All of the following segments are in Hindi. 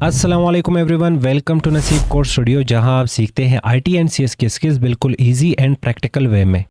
अस्सलाम वालेकुम एवरीवन, वेलकम टू नसीब कोर्स स्टूडियो, जहां आप सीखते हैं आईटी एंड सीएस की स्किल्स बिल्कुल इजी एंड प्रैक्टिकल वे में।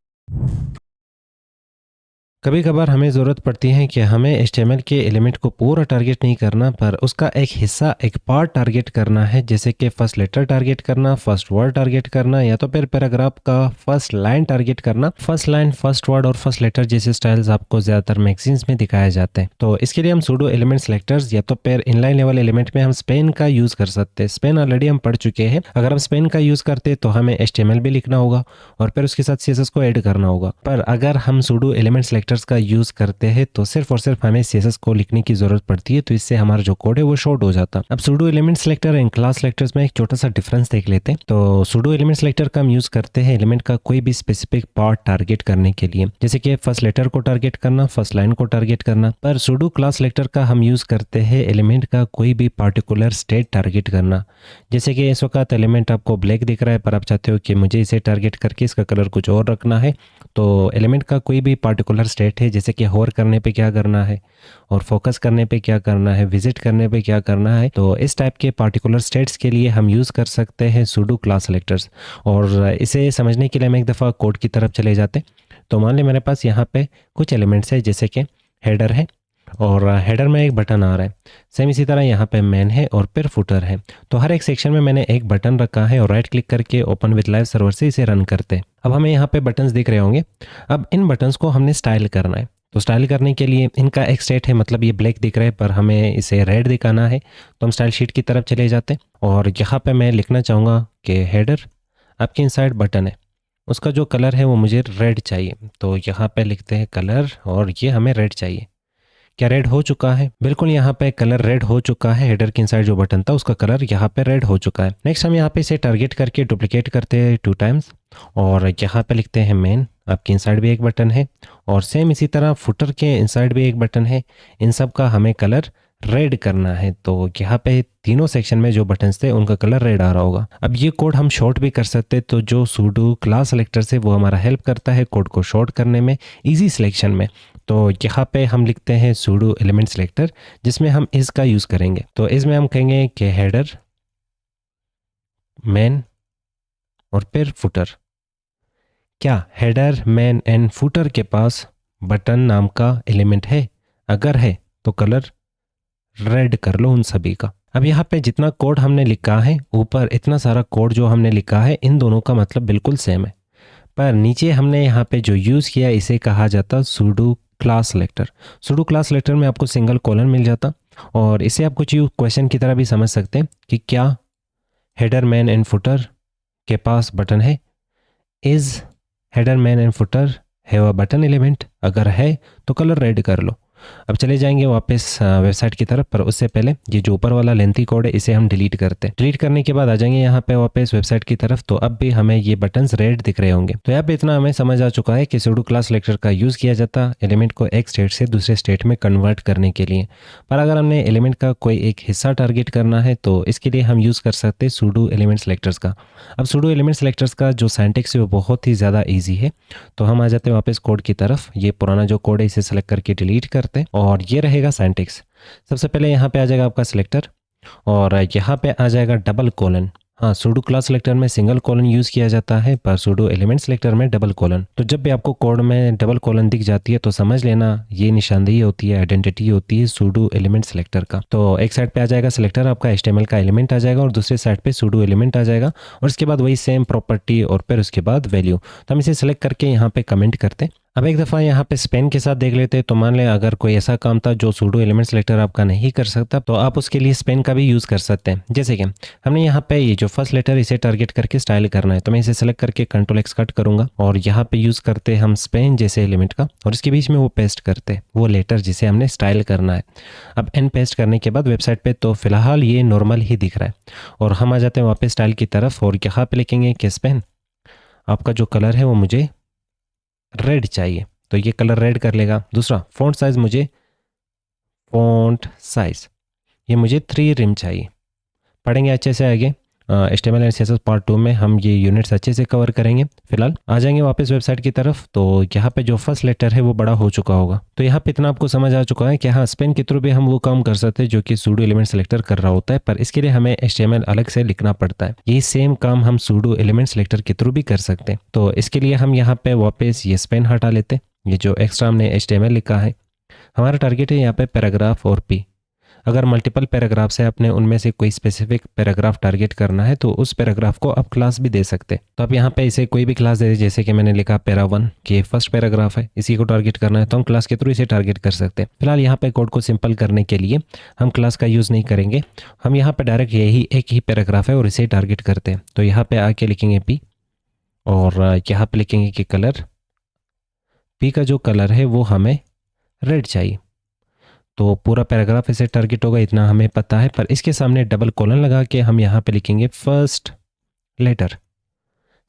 कभी कभार हमें ज़रूरत पड़ती है कि हमें एचटीएमएल के एलिमेंट को पूरा टारगेट नहीं करना, पर उसका एक हिस्सा, एक पार्ट टारगेट करना है। जैसे कि फर्स्ट लेटर टारगेट करना, फर्स्ट वर्ड टारगेट करना, या तो फिर पैराग्राफ का फर्स्ट लाइन टारगेट करना। फर्स्ट लाइन, फर्स्ट वर्ड और फर्स्ट लेटर जैसे स्टाइल्स आपको ज़्यादातर मैगजीन्स में दिखाए जाते हैं। तो इसके लिए हम सूडो एलिमेंट सेलेक्टर्स या तो फिर इनलाइन लेवल एलिमेंट में हम स्पेन का यूज़ कर सकते हैं। स्पेन ऑलरेडी हम पढ़ चुके हैं। अगर हम स्पेन का यूज़ करते तो हमें एचटीएमएल भी लिखना होगा और फिर उसके साथ सीएसएस को ऐड करना होगा। पर अगर हम सूडो एलिमेंट सेलेक्टर्स का यूज़ करते हैं तो सिर्फ और सिर्फ हमें सीएसएस को लिखने की जरूरत पड़ती है, तो इससे हमारा जो कोड है वो शॉर्ट हो जाता है। अब pseudo element selector and class selectors में एक छोटा सा डिफरेंस देख लेते हैं। तो सूडो एलिमेंट सेलेक्टर का हम यूज करते हैं एलिमेंट का कोई भी स्पेसिफिक पार्ट टारगेट करने के लिए, जैसे कि फर्स्ट लेटर को टारगेट करना, फर्स्ट लाइन को टारगेट करना। पर सूडो क्लास सेलेक्टर का हम यूज करते हैं एलिमेंट का कोई भी पार्टिकुलर स्टेट टारगेट करना। जैसे कि इस वक्त एलिमेंट आपको ब्लैक दिख रहा है, पर आप चाहते हो कि मुझे इसे टारगेट करके इसका कलर कुछ और रखना है। तो एलिमेंट का कोई भी पार्टिकुलर स्टेट है, जैसे कि होवर करने पे क्या करना है और फोकस करने पे क्या करना है, विजिट करने पे क्या करना है, तो इस टाइप के पार्टिकुलर स्टेट्स के लिए हम यूज़ कर सकते हैं सूडो क्लास सेलेक्टर्स। और इसे समझने के लिए हम एक दफ़ा कोड की तरफ चले जाते हैं। तो मान लें मेरे पास यहाँ पे कुछ एलिमेंट्स है, जैसे कि हेडर है और हेडर में एक बटन आ रहा है। सेम इसी तरह यहाँ पे मेन है और फिर फुटर है। तो हर एक सेक्शन में मैंने एक बटन रखा है और राइट क्लिक करके ओपन विद लाइव सर्वर से इसे रन करते हैं। अब हमें यहाँ पे बटन्स दिख रहे होंगे। अब इन बटन्स को हमने स्टाइल करना है। तो स्टाइल करने के लिए इनका एक स्टेट है, मतलब ये ब्लैक दिख रहा है पर हमें इसे रेड दिखाना है। तो हम स्टाइल शीट की तरफ चले जाते हैं और यहाँ पे मैं लिखना चाहूँगा कि हेडर आपके इनसाइड बटन है, उसका जो कलर है वो मुझे रेड चाहिए। तो यहाँ पे लिखते हैं कलर और ये हमें रेड चाहिए। क्या रेड हो चुका है? बिल्कुल, यहाँ पे कलर रेड हो चुका है। हेडर के इनसाइड जो बटन था उसका कलर यहाँ पे रेड हो चुका है। नेक्स्ट हम यहाँ पे इसे टारगेट करके डुप्लीकेट करते हैं 2 टाइम्स और यहाँ पे लिखते हैं मेन। आपके इनसाइड भी एक बटन है और सेम इसी तरह फुटर के इनसाइड भी एक बटन है। इन सब का हमें कलर रेड करना है। तो यहाँ पे तीनों सेक्शन में जो बटन्स थे उनका कलर रेड आ रहा होगा। अब ये कोड हम शॉर्ट भी कर सकते, तो जो सूडो क्लास सेलेक्टर से वो हमारा हेल्प करता है कोड को शॉर्ट करने में, इजी सिलेक्शन में। तो यहाँ पे हम लिखते हैं सूडो एलिमेंट सेलेक्टर, जिसमें हम इस का यूज़ करेंगे। तो इसमें हम कहेंगे कि हेडर, मेन और फिर फुटर। क्या हेडर, मेन एंड फुटर के पास बटन नाम का एलिमेंट है? अगर है तो कलर रेड कर लो उन सभी का। अब यहाँ पे जितना कोड हमने लिखा है, ऊपर इतना सारा कोड जो हमने लिखा है, इन दोनों का मतलब बिल्कुल सेम है। पर नीचे हमने यहाँ पे जो यूज़ किया इसे कहा जाता pseudo class selector. Pseudo class selector में आपको सिंगल कॉलन मिल जाता और इसे आप कुछ क्वेश्चन की तरह भी समझ सकते हैं कि क्या हेडर, मैन एंड फुटर के पास बटन है? Is header, man and footer have a button element? अगर है तो कलर रेड कर लो। अब चले जाएंगे वापस वेबसाइट की तरफ, पर उससे पहले ये जो ऊपर वाला लेंथी कोड है इसे हम डिलीट करते हैं। डिलीट करने के बाद आ जाएंगे यहाँ पे वापस वेबसाइट की तरफ। तो अब भी हमें ये बटन्स रेड दिख रहे होंगे। तो यहाँ पे इतना हमें समझ आ चुका है कि सूडो क्लास सेलेक्टर का यूज़ किया जाता एलिमेंट को एक स्टेट से दूसरे स्टेट में कन्वर्ट करने के लिए। पर अगर हमने एलिमेंट का कोई एक हिस्सा टारगेट करना है तो इसके लिए हम यूज़ कर सकते हैं सूडो एलिमेंट सेलेक्टर्स का। अब सूडो एलिमेंट सेलेक्टर्स का जो सिंटैक्स है वो बहुत ही ज़्यादा ईजी है। तो हम आ जाते हैं वापस कोड की तरफ। ये पुराना जो कोड है इसे सेलेक्ट करके डिलीट करते हैं और ये रहेगा सिंटैक्स। सबसे पहले यहाँ पे आ जाएगा आपका सिलेक्टर और यहाँ पे आ जाएगा डबल कॉलन। हाँ, सूडो क्लास सेलेक्टर में सिंगल कॉलन यूज़ किया जाता है, पर सूडो एलिमेंट सेलेक्टर में डबल कॉलन। तो जब भी आपको कोड में डबल कॉलन दिख जाती है तो समझ लेना ये निशानदेही होती है, आइडेंटिटी होती है सूडो एलिमेंट सेलेक्टर का। तो एक साइड पे आ जाएगा सिलेक्टर, आपका एचटीएमएल का एलिमेंट आ जाएगा और दूसरे साइड पे सूडो एलिमेंट आ जाएगा और उसके बाद वही सेम प्रॉपर्टी और फिर उसके बाद वैल्यू। तो हम इसे सेलेक्ट करके यहाँ पे कमेंट करते हैं। अब एक दफ़ा यहाँ पे स्पेन के साथ देख लेते हैं। तो मान लें अगर कोई ऐसा काम था जो सूडो एलिमेंट सेलेक्टर आपका नहीं कर सकता, तो आप उसके लिए स्पेन का भी यूज़ कर सकते हैं। जैसे कि हमने यहाँ पे ये जो फर्स्ट लेटर इसे टारगेट करके स्टाइल करना है, तो मैं इसे सेलेक्ट करके Ctrl+X कट करूँगा और यहाँ पे यूज़ करते हम स्पेन जैसे एलिमेंट का और इसके बीच में वो पेस्ट करते वो लेटर जिसे हमने स्टाइल करना है। अब एन पेस्ट करने के बाद वेबसाइट पे तो फिलहाल ये नॉर्मल ही दिख रहा है और हम आ जाते हैं वापस स्टाइल की तरफ और यहाँ पे लिखेंगे कि स्पेन आपका जो कलर है वो मुझे रेड चाहिए, तो ये कलर रेड कर लेगा। दूसरा, फ़ॉन्ट साइज़ मुझे फ़ॉन्ट साइज़ ये मुझे 3 रिम चाहिए। पढ़ेंगे अच्छे से आगे। HTML एंड CSS पार्ट 2 में हम ये यूनिट्स अच्छे से कवर करेंगे। फिलहाल आ जाएंगे वापस वेबसाइट की तरफ। तो यहाँ पे जो फर्स्ट लेटर है वो बड़ा हो चुका होगा। तो यहाँ पे इतना आपको समझ आ चुका है कि हाँ, स्पेन के थ्रू भी हम वो काम कर सकते हैं जो कि सूडो एलिमेंट सेलेक्टर कर रहा होता है, पर इसके लिए हमें HTML अलग से लिखना पड़ता है। यही सेम काम हम सूडो एलिमेंट सेलेक्टर के थ्रू भी कर सकते हैं। तो इसके लिए हम यहाँ पे वापस ये स्पेन हटा लेते हैं। ये जो एक्स्ट्रा हमने HTML लिखा है, हमारा टारगेट है यहाँ पे पैराग्राफ और P। अगर मल्टीपल पैराग्राफ्स है, अपने उनमें से कोई स्पेसिफिक पैराग्राफ टारगेट करना है तो उस पैराग्राफ को आप क्लास भी दे सकते हैं। तो आप यहाँ पे इसे कोई भी क्लास दे दें, जैसे कि मैंने लिखा पैरा1 कि ये फर्स्ट पैराग्राफ है, इसी को टारगेट करना है, तो हम क्लास के थ्रू इसे टारगेट कर सकते हैं। फिलहाल यहाँ पे कोड को सिंपल करने के लिए हम क्लास का यूज़ नहीं करेंगे। हम यहाँ पे डायरेक्ट यही एक ही पैराग्राफ है और इसे टारगेट करते हैं। तो यहाँ पे आके लिखेंगे P और यहाँ पे लिखेंगे कि कलर P का जो कलर है वो हमें रेड चाहिए। तो पूरा पैराग्राफ इसे टारगेट होगा, इतना हमें पता है। पर इसके सामने डबल कोलन लगा के हम यहाँ पे लिखेंगे फर्स्ट लेटर।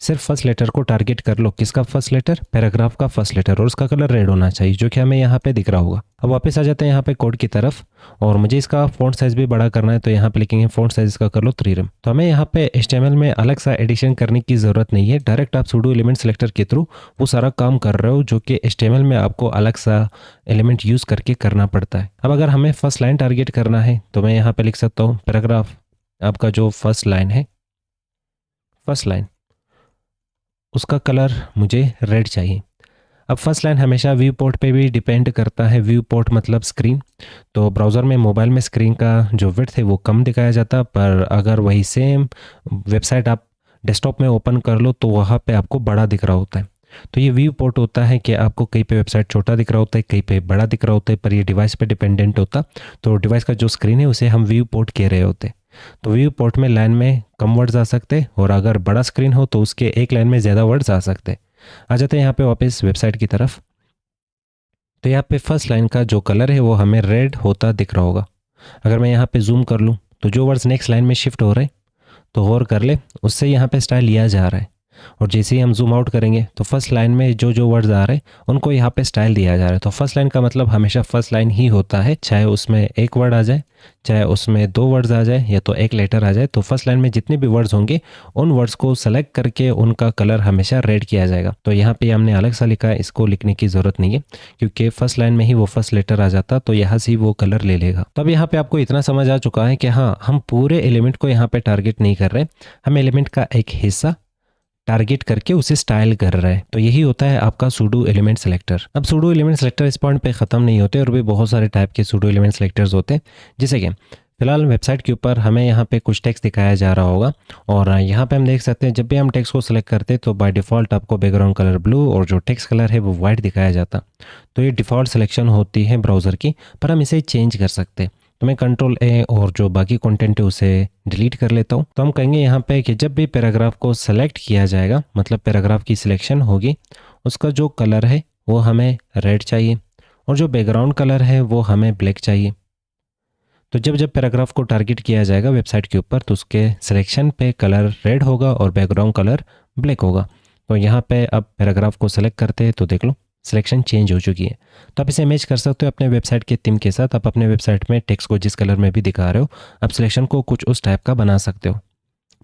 सिर्फ फर्स्ट लेटर को टारगेट कर लो। किसका फर्स्ट लेटर? पैराग्राफ का फर्स्ट लेटर, और उसका कलर रेड होना चाहिए, जो कि हमें यहाँ पे दिख रहा होगा। अब वापस आ जाते हैं यहाँ पे कोड की तरफ, और मुझे इसका फॉन्ट साइज भी बड़ा करना है। तो यहाँ पे लिखेंगे फॉन्ट साइज का कर लो 3 तो हमें यहाँ पे HTML में अलग सा एडिशन करने की ज़रूरत नहीं है। डायरेक्ट आप सूडो एलिमेंट सेलेक्टर के थ्रू वो सारा काम कर रहे हो, जो कि HTML में आपको अलग सा एलिमेंट यूज़ करके करना पड़ता है। अब अगर हमें फर्स्ट लाइन टारगेट करना है तो मैं यहाँ पे लिख सकता हूँ पैराग्राफ, आपका जो फर्स्ट लाइन है, फर्स्ट लाइन उसका कलर मुझे रेड चाहिए। अब फर्स्ट लाइन हमेशा व्यू पोर्ट पे भी डिपेंड करता है। व्यू पोर्ट मतलब स्क्रीन। तो ब्राउज़र में, मोबाइल में स्क्रीन का जो विड्थ है वो कम दिखाया जाता, पर अगर वही सेम वेबसाइट आप डेस्कटॉप में ओपन कर लो तो वहाँ पे आपको बड़ा दिख रहा होता है। तो ये व्यू पोर्ट होता है कि आपको कहीं पे वेबसाइट छोटा दिख रहा होता है, कहीं पे बड़ा दिख रहा होता है, पर ये डिवाइस पे डिपेंडेंट होता। तो डिवाइस का जो स्क्रीन है उसे हम व्यू पोर्ट कह रहे होते। तो व्यू पोर्ट में लाइन में कम वर्ड्स आ सकते, और अगर बड़ा स्क्रीन हो तो उसके एक लाइन में ज़्यादा वर्ड्स आ सकते। आ जाते हैं यहाँ पे वापस वेबसाइट की तरफ। तो यहाँ पे फर्स्ट लाइन का जो कलर है वो हमें रेड होता दिख रहा होगा। अगर मैं यहाँ पे जूम कर लूँ तो जो वर्ड्स नेक्स्ट लाइन में शिफ्ट हो रहे हैं, तो गौर कर ले, उससे यहाँ पे स्टाइल लिया जा रहा है। और जैसे ही हम जूम आउट करेंगे तो फर्स्ट लाइन में जो जो वर्ड्स आ रहे हैं उनको यहाँ पे स्टाइल दिया जा रहा है। तो फर्स्ट लाइन का मतलब हमेशा फर्स्ट लाइन ही होता है, चाहे उसमें एक वर्ड आ जाए, चाहे उसमें 2 वर्ड्स आ जाए, या तो एक लेटर आ जाए। तो फर्स्ट लाइन में जितने भी वर्ड्स होंगे उन वर्ड्स को सेलेक्ट करके उनका कलर हमेशा रेड किया जाएगा। तो यहाँ पे हमने अलग सा लिखा है, इसको लिखने की ज़रूरत नहीं है, क्योंकि फर्स्ट लाइन में ही वो फर्स्ट लेटर आ जाता, तो यहाँ से वो कलर ले लेगा। तो अब यहाँ पे आपको इतना समझ आ चुका है कि हाँ, हम पूरे एलिमेंट को यहाँ पे टारगेट नहीं कर रहे, हम एलिमेंट का एक हिस्सा टारगेट करके उसे स्टाइल कर रहा है। तो यही होता है आपका सूडो एलिमेंट सेलेक्टर। अब सूडो एलिमेंट सेलेक्टर इस पॉइंट पे ख़त्म नहीं होते, और भी बहुत सारे टाइप के सूडो एलिमेंट सेलेक्टर्स होते हैं। जैसे कि फिलहाल वेबसाइट के ऊपर हमें यहाँ पे कुछ टेक्स्ट दिखाया जा रहा होगा, और यहाँ पे हम देख सकते हैं जब भी हम टेक्स्ट को सिलेक्ट करते हैं तो बाय डिफ़ॉल्ट आपको बैकग्राउंड कलर ब्लू और जो टेक्स्ट कलर है वो वाइट दिखाया जाता। तो ये डिफ़ॉल्ट सिलेक्शन होती है ब्राउज़र की, पर हम इसे चेंज कर सकते हैं। तो मैं Ctrl+A और जो बाकी कंटेंट है उसे डिलीट कर लेता हूँ। तो हम कहेंगे यहाँ पे कि जब भी पैराग्राफ को सेलेक्ट किया जाएगा, मतलब पैराग्राफ की सिलेक्शन होगी, उसका जो कलर है वो हमें रेड चाहिए, और जो बैकग्राउंड कलर है वो हमें ब्लैक चाहिए। तो जब जब पैराग्राफ को टारगेट किया जाएगा वेबसाइट के ऊपर, तो उसके सिलेक्शन पे कलर रेड होगा और बैकग्राउंड कलर ब्लैक होगा। तो यहाँ पे अब पैराग्राफ को सेलेक्ट करते हैं तो देख लो सिलेक्शन चेंज हो चुकी है। तो आप इसे मैच कर सकते हो अपने वेबसाइट के थीम के साथ। आप अपने वेबसाइट में टेक्स्ट को जिस कलर में भी दिखा रहे हो, आप सिलेक्शन को कुछ उस टाइप का बना सकते हो।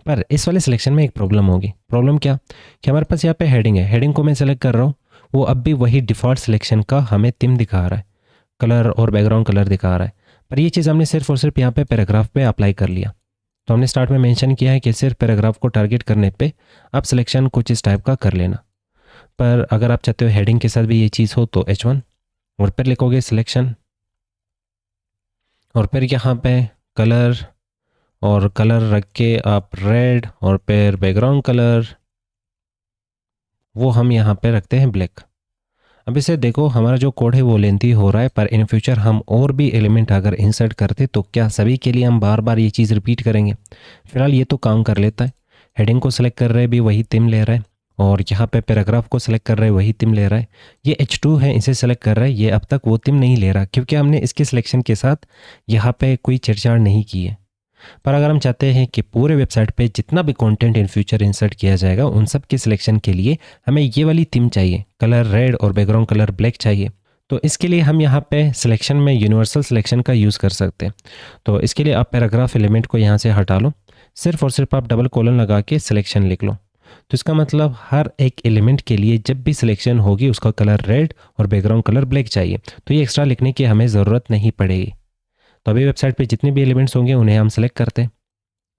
पर इस वाले सिलेक्शन में एक प्रॉब्लम होगी। प्रॉब्लम क्या? कि हमारे पास यहाँ पे हेडिंग है, हेडिंग को मैं सेलेक्ट कर रहा हूँ, वो अब भी वही डिफ़ॉल्ट सिलेक्शन का हमें थीम दिखा रहा है, कलर और बैकग्राउंड कलर दिखा रहा है। पर ये चीज़ हमने सिर्फ और सिर्फ यहाँ पे पैराग्राफ पे अप्लाई कर लिया। तो हमने स्टार्ट में मेंशन किया है कि सिर्फ पैराग्राफ को टारगेट करने पे आप सिलेक्शन कुछ इस टाइप का कर लेना। पर अगर आप चाहते हो हेडिंग के साथ भी ये चीज़ हो तो H1 और फिर लिखोगे सिलेक्शन, और फिर यहाँ पे कलर, और कलर रख के आप रेड, और फिर बैकग्राउंड कलर वो हम यहाँ पे रखते हैं ब्लैक। अब इसे देखो, हमारा जो कोड है वो लेंथी हो रहा है, पर इन फ्यूचर हम और भी एलिमेंट अगर इंसर्ट करते तो क्या सभी के लिए हम बार बार ये चीज़ रिपीट करेंगे? फिलहाल ये तो काम कर लेता है। हेडिंग को सिलेक्ट कर रहे भी वही थीम ले रहा है, और यहाँ पे पैराग्राफ को सिलेक्ट कर रहे वही थीम ले रहा है। ये H2 है, इसे सेलेक्ट कर रहा है, ये अब तक वो थीम नहीं ले रहा, क्योंकि हमने इसके सिलेक्शन के साथ यहाँ पे कोई छेड़छाड़ नहीं की है। पर अगर हम चाहते हैं कि पूरे वेबसाइट पे जितना भी कंटेंट इन फ्यूचर इंसर्ट किया जाएगा उन सब के सिलेक्शन के लिए हमें ये वाली थीम चाहिए, कलर रेड और बैकग्राउंड कलर ब्लैक चाहिए। तो इसके लिए हम यहाँ पे सिलेक्शन में यूनिवर्सल सिलेक्शन का यूज़ कर सकते हैं। तो इसके लिए आप पैराग्राफ एलिमेंट को यहाँ से हटा लो, सिर्फ और सिर्फ आप डबल कोलन लगा के सिलेक्शन लिख लो। तो इसका मतलब हर एक एलिमेंट के लिए जब भी सिलेक्शन होगी उसका कलर रेड और बैकग्राउंड कलर ब्लैक चाहिए, तो ये एक्स्ट्रा लिखने की हमें ज़रूरत नहीं पड़ेगी। तो अभी वेबसाइट पे जितने भी एलिमेंट्स होंगे उन्हें हम सेलेक्ट करते हैं,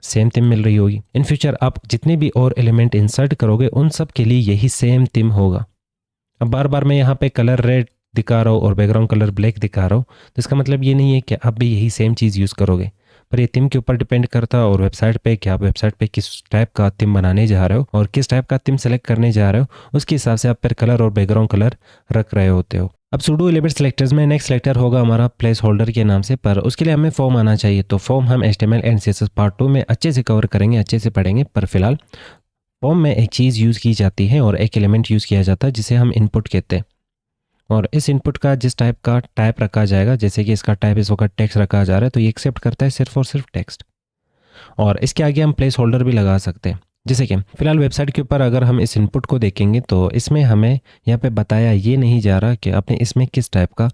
सेम थीम मिल रही होगी। इन फ्यूचर आप जितने भी और एलिमेंट इंसर्ट करोगे उन सब के लिए यही सेम थीम होगा। अब बार बार मैं यहाँ पे कलर रेड दिखा रहा हूँ और बैकग्राउंड कलर ब्लैक दिखा रहा हूँ, तो इसका मतलब ये नहीं है कि आप भी यही सेम चीज़ यूज़ करोगे, पर ये थीम के ऊपर डिपेंड करता है और वेबसाइट पे कि आप वेबसाइट पे किस टाइप का थीम बनाने जा रहे हो और किस टाइप का थीम सेलेक्ट करने जा रहे हो, उसके हिसाब से आप फिर कलर और बैकग्राउंड कलर रख रहे होते हो। अब सूडो एलिमेंट सेलेक्टर्स में नेक्स्ट सेलेक्टर होगा हमारा प्लेस होल्डर के नाम से, पर उसके लिए हमें फॉर्म आना चाहिए। तो फॉर्म हम HTML एंड CSS पार्ट 2 में अच्छे से कवर करेंगे, अच्छे से पढ़ेंगे। पर फिलहाल फॉर्म में एक चीज़ यूज़ की जाती है और एक एलिमेंट यूज़ किया जाता है जिसे हम इनपुट कहते हैं। और इस इनपुट का जिस टाइप का टाइप रखा जाएगा, जैसे कि इसका टाइप इस वक्त टेक्स्ट रखा जा रहा है, तो ये एक्सेप्ट करता है सिर्फ और सिर्फ टेक्स्ट। और इसके आगे हम प्लेस होल्डर भी लगा सकते हैं। जैसे कि फिलहाल वेबसाइट के ऊपर अगर हम इस इनपुट को देखेंगे तो इसमें हमें यहाँ पे बताया ये नहीं जा रहा कि आपने इसमें किस टाइप का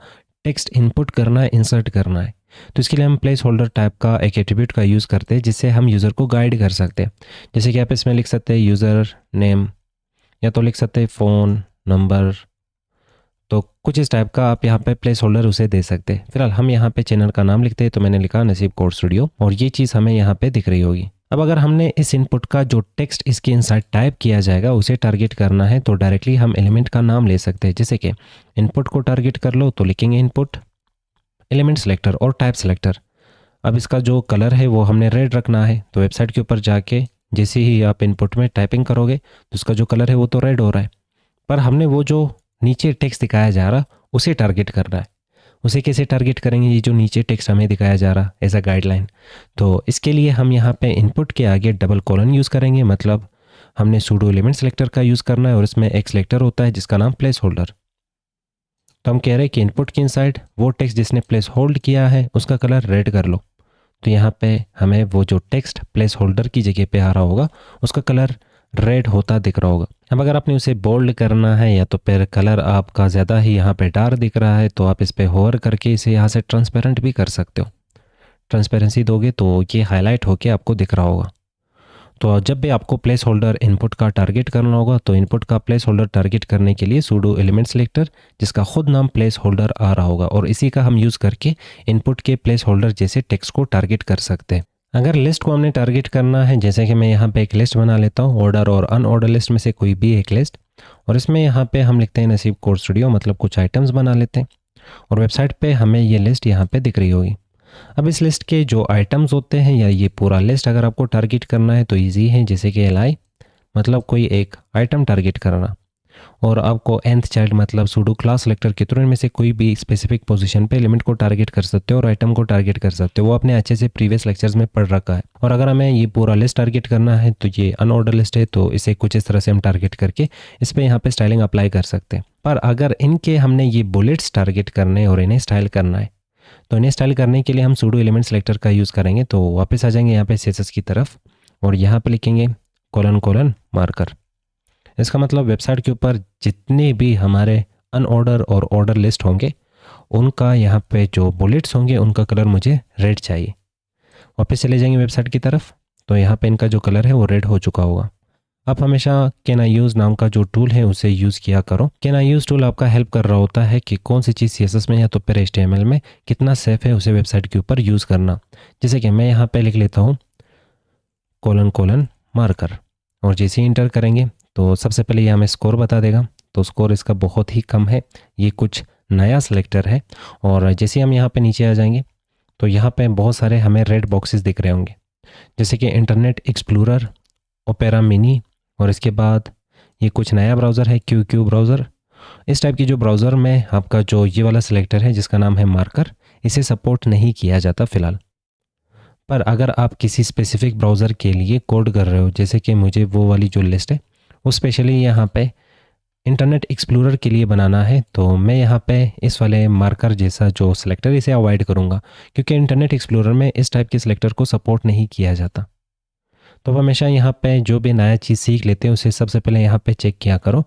टेक्स्ट इनपुट करना है, इंसर्ट करना है। तो इसके लिए हम प्लेस होल्डर टाइप का एक एट्रीब्यूट का यूज़ करते हैं जिससे हम यूज़र को गाइड कर सकते हैं। जैसे कि आप इसमें लिख सकते हैं यूज़र नेम, या तो लिख सकते हैं फ़ोन नंबर। तो कुछ इस टाइप का आप यहाँ पे प्लेस होल्डर उसे दे सकते हैं। फिलहाल हम यहाँ पे चैनल का नाम लिखते हैं, तो मैंने लिखा नसीब कोड स्टूडियो, और ये चीज़ हमें यहाँ पे दिख रही होगी। अब अगर हमने इस इनपुट का जो टेक्स्ट इसके इनसाइड टाइप किया जाएगा उसे टारगेट करना है, तो डायरेक्टली हम एलिमेंट का नाम ले सकते हैं। जैसे कि इनपुट को टारगेट कर लो तो लिखेंगे इनपुट एलिमेंट सेलेक्टर और टाइप सेलेक्टर। अब इसका जो कलर है वो हमने रेड रखना है, तो वेबसाइट के ऊपर जाके जैसे ही आप इनपुट में टाइपिंग करोगे तो उसका जो कलर है वो तो रेड हो रहा है, पर हमने वो जो नीचे टेक्स्ट दिखाया जा रहा उसे टारगेट करना है। उसे कैसे टारगेट करेंगे, ये जो नीचे टेक्स्ट हमें दिखाया जा रहा एज अ गाइडलाइन, तो इसके लिए हम यहाँ पे इनपुट के आगे डबल कॉलन यूज़ करेंगे। मतलब हमने सूडो एलिमेंट सेलेक्टर का यूज़ करना है और इसमें एक सेलेक्टर होता है जिसका नाम प्लेस होल्डर। तो हम कह रहे हैं कि इनपुट के इनसाइड वो टेक्स्ट जिसने प्लेस होल्ड किया है उसका कलर रेड कर लो। तो यहाँ पे हमें वो जो टेक्स्ट प्लेस होल्डर की जगह पे आ रहा होगा उसका कलर रेड होता दिख रहा होगा। अब अगर आपने उसे बोल्ड करना है या तो फिर कलर आपका ज़्यादा ही यहाँ पे डार्क दिख रहा है, तो आप इस पे होवर करके इसे यहाँ से ट्रांसपेरेंट भी कर सकते हो। ट्रांसपेरेंसी दोगे तो ये हाईलाइट होके आपको दिख रहा होगा। तो जब भी आपको प्लेस होल्डर इनपुट का टारगेट करना होगा तो इनपुट का प्लेस होल्डर टारगेट करने के लिए सूडो एलिमेंट सेलेक्टर जिसका खुद नाम प्लेस होल्डर आ रहा होगा, और इसी का हम यूज़ करके इनपुट के प्लेस होल्डर जैसे टेक्स्ट को टारगेट कर सकते हैं। अगर लिस्ट को हमने टारगेट करना है, जैसे कि मैं यहाँ पे एक लिस्ट बना लेता हूँ, ऑर्डर और अनऑर्डर लिस्ट में से कोई भी एक लिस्ट, और इसमें यहाँ पे हम लिखते हैं नसीब कोड स्टूडियो, मतलब कुछ आइटम्स बना लेते हैं, और वेबसाइट पे हमें ये लिस्ट यहाँ पे दिख रही होगी। अब इस लिस्ट के जो आइटम्स होते हैं या ये पूरा लिस्ट अगर आपको टारगेट करना है तो ईजी है, जैसे कि li मतलब कोई एक आइटम टारगेट करना, और आपको nth चाइल्ड मतलब सूडो क्लास सेलेक्टर के थ्रू में से कोई भी स्पेसिफिक पोजीशन पे एलिमेंट को टारगेट कर सकते हो और आइटम को टारगेट कर सकते हो। वो अपने अच्छे से प्रीवियस लेक्चर्स में पढ़ रखा है। और अगर हमें ये पूरा लिस्ट टारगेट करना है तो ये अनऑर्डर लिस्ट है, तो इसे कुछ इस तरह से हम टारगेट करके इस पर यहाँ पे स्टाइलिंग अप्लाई कर सकते हैं। पर अगर इनके हमने ये बुलेट्स टारगेट करने और इन्हें स्टाइल करना है, तो इन्हें स्टाइल करने के लिए हम सूडो एलिमेंट सेलेक्टर का यूज़ करेंगे। तो वापस आ जाएंगे यहाँ पे CSS की तरफ और यहाँ पे लिखेंगे कोलन कोलन मार्कर। इसका मतलब वेबसाइट के ऊपर जितने भी हमारे अनऑर्डर और ऑर्डर लिस्ट होंगे उनका यहाँ पे जो बुलेट्स होंगे उनका कलर मुझे रेड चाहिए। वापस चले जाएंगे वेबसाइट की तरफ, तो यहाँ पे इनका जो कलर है वो रेड हो चुका होगा। आप हमेशा कैन आई यूज़ नाम का जो टूल है उसे यूज़ किया करो। कैन आई यूज़ टूल आपका हेल्प कर रहा होता है कि कौन सी चीज़ CSS में या तो फिर HTML में कितना सेफ है उसे वेबसाइट के ऊपर यूज़ करना। जैसे कि मैं यहाँ पे लिख लेता हूँ कोलन कोलन मार्कर, और जैसे ही इंटर करेंगे तो सबसे पहले ये हमें स्कोर बता देगा। तो स्कोर इसका बहुत ही कम है, ये कुछ नया सेलेक्टर है। और जैसे हम यहाँ पे नीचे आ जाएंगे तो यहाँ पे बहुत सारे हमें रेड बॉक्सेस दिख रहे होंगे, जैसे कि इंटरनेट एक्सप्लोरर, ओपेरा मिनी, और इसके बाद ये कुछ नया ब्राउज़र है QQ ब्राउज़र। इस टाइप की जो ब्राउज़र में आपका जो ये वाला सिलेक्टर है जिसका नाम है मार्कर, इसे सपोर्ट नहीं किया जाता फ़िलहाल। पर अगर आप किसी स्पेसिफिक ब्राउज़र के लिए कोड कर रहे हो, जैसे कि मुझे वो वाली जो लिस्ट है वो स्पेशली यहाँ पे इंटरनेट एक्सप्लोरर के लिए बनाना है, तो मैं यहाँ पे इस वाले मार्कर जैसा जो सिलेक्टर इसे अवॉइड करूँगा, क्योंकि इंटरनेट एक्सप्लोरर में इस टाइप के सिलेक्टर को सपोर्ट नहीं किया जाता। तो हमेशा यहाँ पे जो भी नया चीज़ सीख लेते हैं उसे सबसे पहले यहाँ पे चेक किया करो,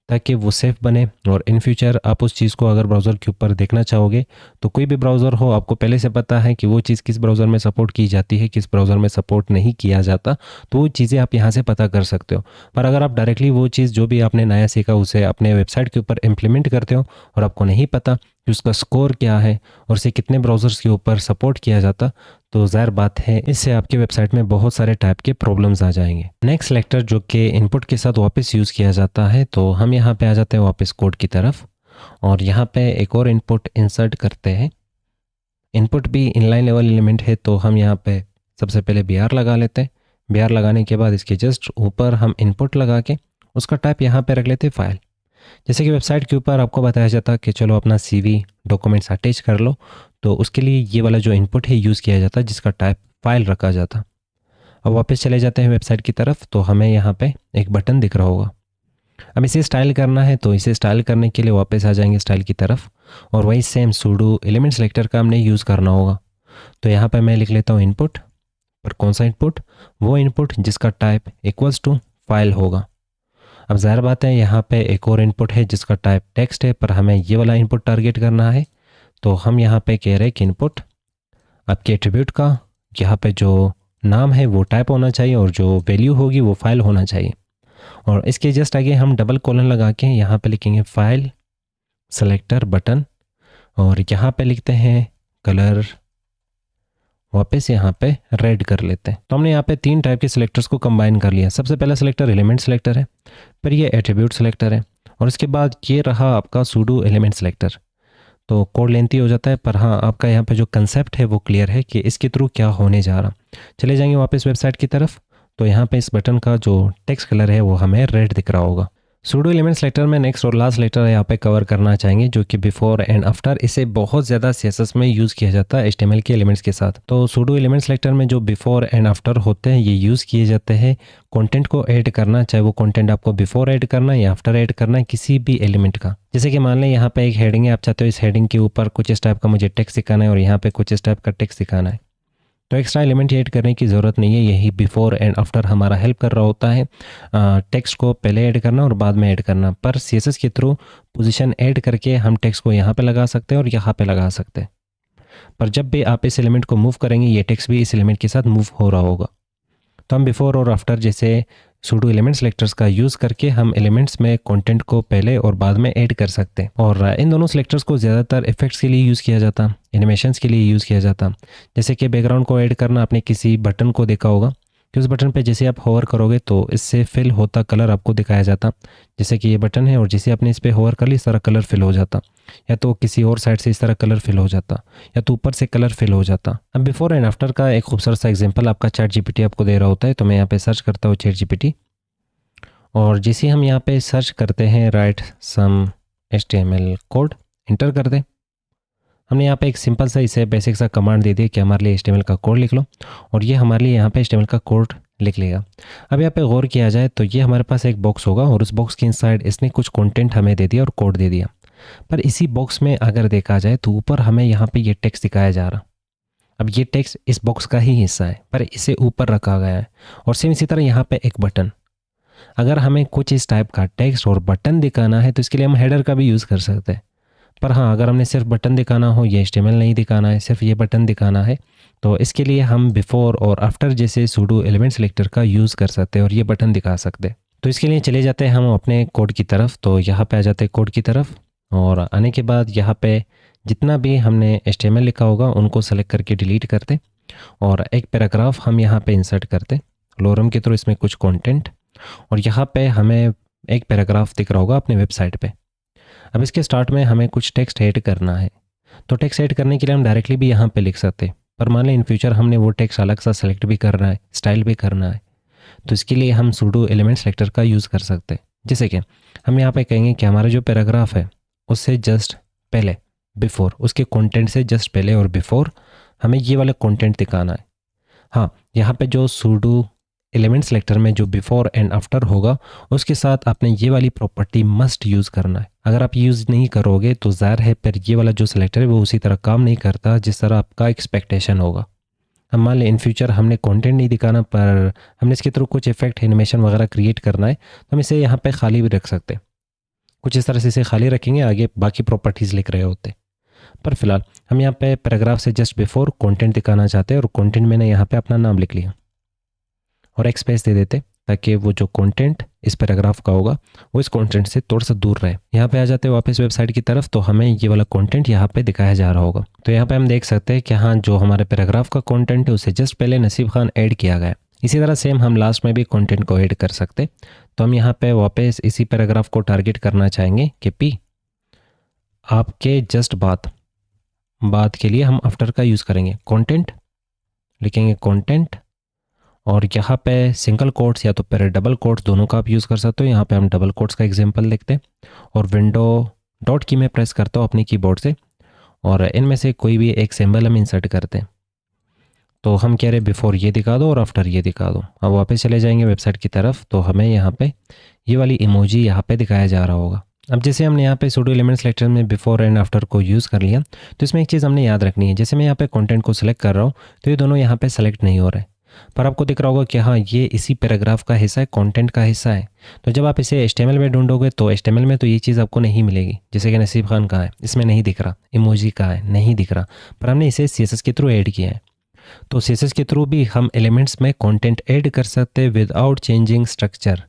ताकि वो सेफ़ बने और इन फ्यूचर आप उस चीज़ को अगर ब्राउज़र के ऊपर देखना चाहोगे तो कोई भी ब्राउज़र हो, आपको पहले से पता है कि वो चीज़ किस ब्राउज़र में सपोर्ट की जाती है, किस ब्राउज़र में सपोर्ट नहीं किया जाता, तो वो चीज़ें आप यहाँ से पता कर सकते हो। पर अगर आप डायरेक्टली वो चीज़ जो भी आपने नया सीखा उसे अपने वेबसाइट के ऊपर इम्प्लीमेंट करते हो और आपको नहीं पता कि उसका स्कोर क्या है और उसे कितने ब्राउज़र्स के ऊपर सपोर्ट किया जाता, तो ज़ाहिर बात है इससे आपकी वेबसाइट में बहुत सारे टाइप के प्रॉब्लम्स आ जाएंगे। नेक्स्ट सेलेक्टर जो कि इनपुट के साथ वापस यूज़ किया जाता है, तो हम यहाँ पे आ जाते हैं वापस कोड की तरफ और यहाँ पे एक और इनपुट इंसर्ट करते हैं। इनपुट भी इनलाइन लेवल एलिमेंट है, तो हम यहाँ पे सबसे पहले br लगा लेते हैं। br लगाने के बाद इसके जस्ट ऊपर हम इनपुट लगा के उसका टाइप यहाँ पे रख लेते हैं फाइल। जैसे कि वेबसाइट के ऊपर आपको बताया जाता कि चलो अपना CV डॉक्यूमेंट्स अटैच कर लो, तो उसके लिए ये वाला जो इनपुट है यूज़ किया जाता है जिसका टाइप फाइल रखा जाता। अब वापस चले जाते हैं वेबसाइट की तरफ, तो हमें यहाँ पे एक बटन दिख रहा होगा। अब इसे स्टाइल करना है, तो इसे स्टाइल करने के लिए वापस आ जाएंगे स्टाइल की तरफ और वही सेम सूडो एलिमेंट सेलेक्टर का हमने यूज़ करना होगा। तो यहाँ पे मैं लिख लेता हूँ इनपुट, पर कौन सा इनपुट? वो इनपुट जिसका टाइप इक्वल्स टू फाइल होगा। अब ज़ाहिर बात है यहाँ पे एक और इनपुट है जिसका टाइप टेक्स्ट है, पर हमें ये वाला इनपुट टारगेट करना है। तो हम यहाँ पे कह रहे हैं कि इनपुट आपके एट्रीब्यूट का यहाँ पे जो नाम है वो टाइप होना चाहिए और जो वैल्यू होगी वो फाइल होना चाहिए। और इसके जस्ट आगे हम डबल कॉलन लगा के यहाँ पे लिखेंगे फाइल सेलेक्टर बटन और यहाँ पे लिखते हैं कलर, वापस यहाँ पे रेड कर लेते हैं। तो हमने यहाँ पे 3 टाइप के सिलेक्टर्स को कंबाइन कर लिया। सबसे पहला सिलेक्टर एलिमेंट सिलेक्टर है, फिर ये एट्रीब्यूट सिलेक्टर है और इसके बाद ये रहा आपका सूडो एलिमेंट सिलेक्टर। तो कोड लेंथी हो जाता है, पर हाँ आपका यहाँ पे जो कंसेप्ट है वो क्लियर है कि इसके थ्रू क्या होने जा रहा। चले जाएंगे वापस वेबसाइट की तरफ, तो यहाँ पे इस बटन का जो टेक्स्ट कलर है वो हमें रेड दिख रहा होगा। सूडो एलिमेंट सेलेक्टर में नेक्स्ट और लास्ट सेलेक्टर यहाँ पे कवर करना चाहेंगे जो कि बिफोर एंड आफ्टर। इसे बहुत ज़्यादा CSS में यूज़ किया जाता है HTML के एलिमेंट्स के साथ। तो सूडो एलिमेंट सेलेक्टर में जो बिफोर एंड आफ्टर होते हैं ये यूज़ किए जाते हैं कंटेंट को ऐड करना, चाहे वो कंटेंट आपको बिफोर ऐड करना है या आफ्टर ऐड करना है किसी भी एलिमेंट का। जैसे कि मान लें यहाँ पे एक हेडिंग है, आप चाहते हो इस हेडिंग के ऊपर कुछ इस टाइप का मुझे टेक्स्ट दिखाना है और यहाँ पे कुछ इस टाइप का टेक्स्ट दिखाना है, तो एक्स्ट्रा एलिमेंट ऐड करने की ज़रूरत नहीं है। यही बिफोर एंड आफ्टर हमारा हेल्प कर रहा होता है टेक्स्ट को पहले ऐड करना और बाद में ऐड करना। पर CSS के थ्रू पोजीशन ऐड करके हम टेक्स्ट को यहाँ पे लगा सकते हैं और यहाँ पे लगा सकते हैं, पर जब भी आप इस एलिमेंट को मूव करेंगे ये टेक्स्ट भी इस एलिमेंट के साथ मूव हो रहा होगा। तो हम बिफोर और आफ्टर जैसे सूडो एलिमेंट सेलेक्टर्स का यूज़ करके हम एलिमेंट्स में कंटेंट को पहले और बाद में ऐड कर सकते हैं। और इन दोनों सेलेक्टर्स को ज़्यादातर इफेक्ट्स के लिए यूज़ किया जाता, एनिमेशंस के लिए यूज़ किया जाता। जैसे कि बैकग्राउंड को ऐड करना, आपने किसी बटन को देखा होगा कि उस बटन पे जैसे आप होवर करोगे तो इससे फिल होता कलर आपको दिखाया जाता। जैसे कि ये बटन है और जैसे आपने इस पर होवर कर ली इस तरह कलर फिल हो जाता, या तो किसी और साइड से इस तरह कलर फिल हो जाता, या तो ऊपर से कलर फिल हो जाता। अब बिफोर एंड आफ्टर का एक खूबसूरत सा एग्जांपल आपका ChatGPT आपको दे रहा होता है। तो मैं यहाँ पे सर्च करता हूँ ChatGPT और जैसे हम यहाँ पे सर्च करते हैं राइट सम HTML कोड, इंटर कर दें। हमने यहाँ पे एक सिंपल सा इसे बेसिक सा कमांड दे दिया कि हमारे लिए HTML का कोड लिख लो और ये हमारे लिए यहाँ पे HTML का कोड लिख लेगा। अब यहाँ पे गौर किया जाए तो ये हमारे पास एक बॉक्स होगा और उस बॉक्स के इनसाइड इसने कुछ कंटेंट हमें दे दिया और कोड दे दिया। पर इसी बॉक्स में अगर देखा जाए तो ऊपर हमें यहाँ पे ये टेक्स्ट दिखाया जा रहा। अब ये टेक्स्ट इस बॉक्स का ही हिस्सा है पर इसे ऊपर रखा गया है। और सेम इसी तरह यहाँ पे एक बटन, अगर हमें कुछ इस टाइप का टेक्स्ट और बटन दिखाना है तो इसके लिए हम हेडर का भी यूज़ कर सकते हैं। पर हाँ अगर हमने सिर्फ बटन दिखाना हो, ये HTML नहीं दिखाना है, सिर्फ ये बटन दिखाना है, तो इसके लिए हम बिफोर और आफ्टर जैसे सूडो एलिमेंट सेलेक्टर का यूज़ कर सकते हैं और ये बटन दिखा सकते हैं। तो इसके लिए चले जाते हैं हम अपने कोड की तरफ। तो यहाँ पे आ जाते हैं कोड की तरफ और आने के बाद यहाँ पे जितना भी हमने HTML लिखा होगा उनको सेलेक्ट करके डिलीट करते और एक पैराग्राफ हम यहाँ पे इंसर्ट करते लोरम के थ्रू, इसमें कुछ कंटेंट, और यहाँ पे हमें एक पैराग्राफ दिख रहा होगा अपने वेबसाइट पे। अब इसके स्टार्ट में हमें कुछ टेक्स्ट ऐड करना है, तो टेक्स्ट ऐड करने के लिए हम डायरेक्टली भी यहाँ पे लिख सकते हैं, पर मान लें इन फ्यूचर हमने वो टेक्स्ट अलग सा सेलेक्ट भी करना है, स्टाइल भी करना है, तो इसके लिए हम सूडो एलिमेंट सेलेक्टर का यूज़ कर सकते हैं। जैसे कि हम यहाँ पे कहेंगे कि हमारा जो पैराग्राफ है उससे जस्ट पहले बिफोर, उसके कंटेंट से जस्ट पहले और बिफोर हमें ये वाला कंटेंट दिखाना है। हाँ यहाँ पे जो सूडो एलिमेंट सेलेक्टर में जो बिफोर एंड आफ्टर होगा उसके साथ आपने ये वाली प्रॉपर्टी मस्ट यूज़ करना है। अगर आप यूज़ नहीं करोगे तो ज़ाहिर है फिर ये वाला जो सिलेक्टर है वो उसी तरह काम नहीं करता जिस तरह आपका एक्सपेक्टेशन होगा। अब मान लें इन फ्यूचर हमने कंटेंट नहीं दिखाना पर हमने इसके थ्रू कुछ इफेक्ट एनिमेशन वगैरह क्रिएट करना है, तो हम इसे यहाँ पे खाली भी रख सकते हैं। कुछ इस तरह से इसे खाली रखेंगे, आगे बाकी प्रॉपर्टीज़ लिख रहे होते। पर फिलहाल हम यहाँ पे पैराग्राफ से जस्ट बिफोर कंटेंट दिखाना चाहते हैं और कंटेंट मैंने यहाँ पे अपना नाम लिख लिया और एक स्पेस दे देते ताकि वो जो कंटेंट इस पैराग्राफ का होगा वो इस कंटेंट से थोड़ा सा दूर रहे। यहाँ पे आ जाते हैं वापस वेबसाइट की तरफ, तो हमें ये वाला कंटेंट यहाँ पे दिखाया जा रहा होगा। तो यहाँ पे हम देख सकते हैं कि हाँ, जो हमारे पैराग्राफ का कंटेंट है उसे जस्ट पहले नसीब खान ऐड किया गया है। इसी तरह सेम हम लास्ट में भी कंटेंट को ऐड कर सकते। तो हम यहाँ पे वापस इसी पैराग्राफ को टारगेट करना चाहेंगे कि पी आपके जस्ट बात के लिए हम आफ्टर का यूज़ करेंगे, कंटेंट लिखेंगे कंटेंट, और यहाँ पे सिंगल कोट्स या तो फिर डबल कोट्स दोनों का आप यूज़ कर सकते हो। यहाँ पे हम डबल कोट्स का एग्जांपल लिखते हैं और विंडो डॉट की में प्रेस करता हूँ अपनी कीबोर्ड से और इनमें से कोई भी एक सिंबल हम इंसर्ट करते हैं। तो हम कह रहे बिफोर ये दिखा दो और आफ्टर ये दिखा दो। अब वापस चले जाएंगे वेबसाइट की तरफ, तो हमें यहाँ पे ये वाली इमोजी यहाँ पे दिखाया जा रहा होगा। अब जैसे हमने यहाँ पे सूडो एलिमेंट सेलेक्टर में बिफोर एंड आफ्टर को यूज़ कर लिया, तो इसमें एक चीज़ हमने याद रखनी है। जैसे मैं यहाँ पे कंटेंट को सिलेक्ट कर रहा हूँ तो ये दोनों यहाँ पे सेलेक्ट नहीं हो रहे, पर आपको दिख रहा होगा कि हाँ, ये इसी पैराग्राफ का हिस्सा है, कंटेंट का हिस्सा है। तो जब आप इसे HTML में ढूंढोगे तो HTML में तो ये चीज़ आपको नहीं मिलेगी। जैसे कि नसीब खान का है, इसमें नहीं दिख रहा, इमोजी का है नहीं दिख रहा, पर हमने इसे CSS के थ्रू ऐड किया है। तो CSS के थ्रू भी हम एलिमेंट्स में कंटेंट ऐड कर सकते हैं विदाउट चेंजिंग स्ट्रक्चर।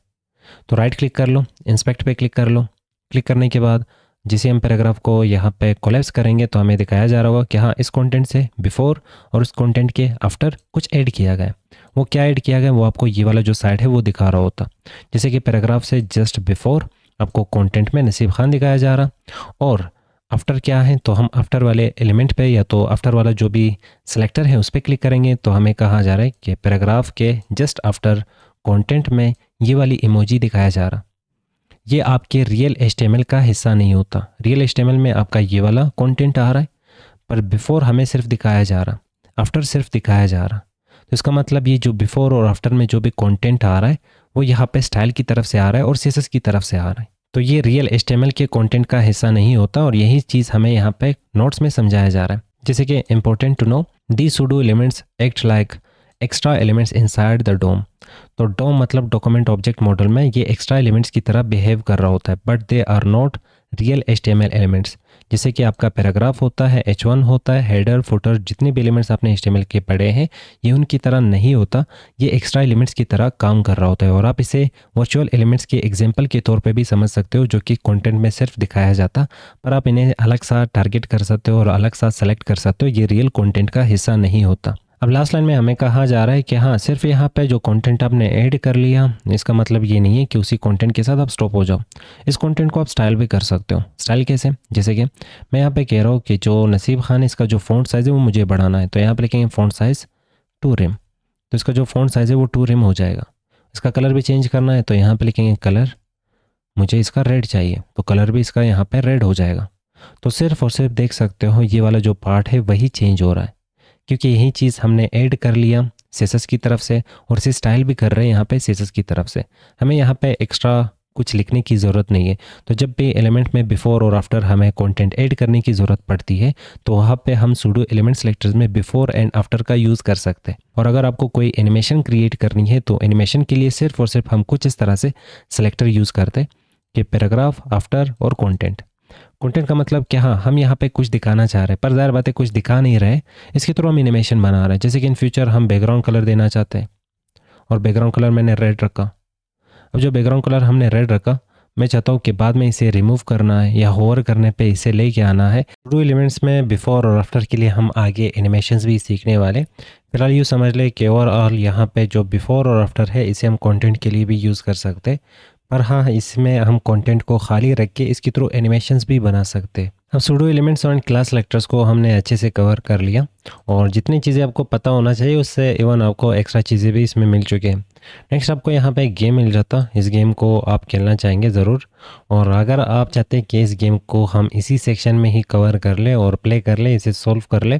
तो राइट क्लिक कर लो, इंस्पेक्ट पे क्लिक कर लो। क्लिक करने के बाद जिसे हम पैराग्राफ को यहाँ पे कोलैप्स करेंगे तो हमें दिखाया जा रहा होगा कि हाँ, इस कंटेंट से बिफोर और उस कंटेंट के आफ्टर कुछ ऐड किया गया है। वो क्या ऐड किया गया वो आपको ये वाला जो साइड है वो दिखा रहा होता। जैसे कि पैराग्राफ से जस्ट बिफोर आपको कंटेंट में नसीब खान दिखाया जा रहा, और आफ्टर क्या है तो हम आफ्टर वाले एलिमेंट पे या तो आफ्टर वाला जो भी सेलेक्टर है उस पर क्लिक करेंगे तो हमें कहा जा रहा है कि पैराग्राफ के जस्ट आफ्टर कंटेंट में ये वाली इमोजी दिखाया जा रहा। ये आपके रियल HTML का हिस्सा नहीं होता। रियल HTML में आपका ये वाला कंटेंट आ रहा है, पर बिफोर हमें सिर्फ दिखाया जा रहा, आफ्टर सिर्फ दिखाया जा रहा। तो इसका मतलब ये जो बिफोर और आफ्टर में जो भी कंटेंट आ रहा है वो यहाँ पे स्टाइल की तरफ से आ रहा है और CSS की तरफ से आ रहा है। तो ये रियल HTML के कंटेंट का हिस्सा नहीं होता, और यही चीज़ हमें यहाँ पे नोट्स में समझाया जा रहा है। जैसे कि important to know, the pseudo elements act like extra elements inside the DOM. तो डोम मतलब डॉक्यूमेंट ऑब्जेक्ट मॉडल में ये एक्स्ट्रा एलिमेंट्स की तरह बिहेव कर रहा होता है, but they are not real HTML elements. जैसे कि आपका पैराग्राफ होता है, H1 होता है, हेडर फुटर, जितने भी एलिमेंट्स आपने HTML के पढ़े हैं ये उनकी तरह नहीं होता, ये एक्स्ट्रा एलिमेंट्स की तरह काम कर रहा होता है। और आप इसे वर्चुअल एलिमेंट्स के एग्जाम्पल के तौर पे भी समझ सकते हो, जो कि कंटेंट में सिर्फ दिखाया जाता, पर आप इन्हें अलग सा टारगेट कर सकते हो और अलग सा सेलेक्ट कर सकते हो। ये रियल कंटेंट का हिस्सा नहीं होता। अब लास्ट लाइन में हमें कहा जा रहा है कि हाँ, सिर्फ यहाँ पे जो कंटेंट आपने ऐड कर लिया इसका मतलब ये नहीं है कि उसी कंटेंट के साथ आप स्टॉप हो जाओ। इस कंटेंट को आप स्टाइल भी कर सकते हो। स्टाइल कैसे? जैसे कि मैं यहाँ पे कह रहा हूँ कि जो नसीब खान इसका जो फ़ॉन्ट साइज़ है वो मुझे बढ़ाना है, तो यहाँ पे लिखेंगे फ़ॉन्ट साइज़ 2 रिम। तो इसका जो फ़ॉन्ट साइज़ है वो 2 रिम हो जाएगा। इसका कलर भी चेंज करना है तो यहाँ पर लिखेंगे कलर, मुझे इसका रेड चाहिए तो कलर भी इसका यहाँ पर रेड हो जाएगा। तो सिर्फ और सिर्फ देख सकते हो ये वाला जो पार्ट है वही चेंज हो रहा है, क्योंकि यही चीज़ हमने ऐड कर लिया CSS की तरफ से, और इसे स्टाइल भी कर रहे हैं यहाँ पे CSS की तरफ से। हमें यहाँ पे एक्स्ट्रा कुछ लिखने की ज़रूरत नहीं है। तो जब भी एलिमेंट में बिफोर और आफ्टर हमें कंटेंट ऐड करने की ज़रूरत पड़ती है तो वहाँ पे हम सूडो एलिमेंट सेलेक्टर्स में बिफोर एंड आफ्टर का यूज़ कर सकते हैं। और अगर आपको कोई एनिमेशन क्रिएट करनी है तो एनिमेशन के लिए सिर्फ और सिर्फ हम कुछ इस तरह से सेलेक्टर यूज़ करते हैं कि पैराग्राफ, आफ्टर और कंटेंट। कंटेंट का मतलब कि हाँ, हम यहाँ पे कुछ दिखाना चाह रहे हैं, पर ज़ाहिर बात है कुछ दिखा नहीं रहे, इसके थ्रू हम एनिमेशन बना रहे हैं। जैसे कि इन फ्यूचर हम बैकग्राउंड कलर देना चाहते हैं और बैकग्राउंड कलर मैंने रेड रखा। अब जो बैकग्राउंड कलर हमने रेड रखा, मैं चाहता हूँ कि बाद में इसे रिमूव करना है या होवर करने पे इसे लेके आना है। सूडो एलिमेंट्स में बिफोर और आफ्टर के लिए हम आगे एनिमेशंस भी सीखने वाले। फिलहाल यूँ समझ ले कि ओवरऑल यहाँ पे जो बिफोर और आफ्टर है इसे हम कंटेंट के लिए भी यूज़ कर सकते हैं, पर हाँ, इसमें हम कंटेंट को खाली रख के इसके थ्रू एनिमेशंस भी बना सकते हैं। अब सूडो एलिमेंट्स और क्लास सेलेक्टर्स को हमने अच्छे से कवर कर लिया, और जितनी चीज़ें आपको पता होना चाहिए उससे इवन आपको एक्स्ट्रा चीज़ें भी इसमें मिल चुकी हैं। नेक्स्ट आपको यहाँ पे एक गेम मिल जाता, इस गेम को आप खेलना चाहेंगे ज़रूर, और अगर आप चाहते हैं कि इस गेम को हम इसी सेक्शन में ही कवर कर लें और प्ले कर लें, इसे सॉल्व कर लें,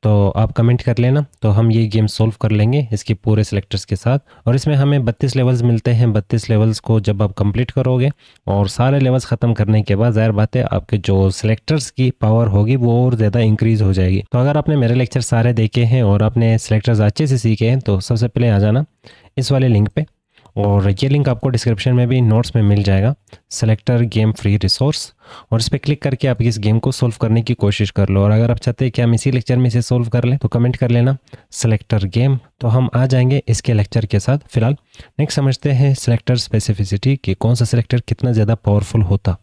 तो आप कमेंट कर लेना, तो हम ये गेम सॉल्व कर लेंगे इसके पूरे सेलेक्टर्स के साथ। और इसमें हमें 32 लेवल्स मिलते हैं। 32 लेवल्स को जब आप कंप्लीट करोगे और सारे लेवल्स ख़त्म करने के बाद ज़ाहिर बात है आपके जो सेलेक्टर्स की पावर होगी वो और ज़्यादा इंक्रीज़ हो जाएगी। तो अगर आपने मेरे लेक्चर सारे देखे हैं और आपने सेलेक्टर्स अच्छे से सीखे हैं तो सबसे पहले आ जाना इस वाले लिंक पे, और ये लिंक आपको डिस्क्रिप्शन में भी नोट्स में मिल जाएगा, सेलेक्टर गेम फ्री रिसोर्स। और इस पर क्लिक करके आप इस गेम को सोल्व करने की कोशिश कर लो। और अगर आप चाहते हैं कि हम इसी लेक्चर में इसे सोल्व कर लें तो कमेंट कर लेना सेलेक्टर गेम, तो हम आ जाएंगे इसके लेक्चर के साथ। फिलहाल नेक्स्ट समझते हैं सेलेक्टर स्पेसिफिसिटी कि कौन सा सेलेक्टर कितना ज़्यादा पावरफुल होता।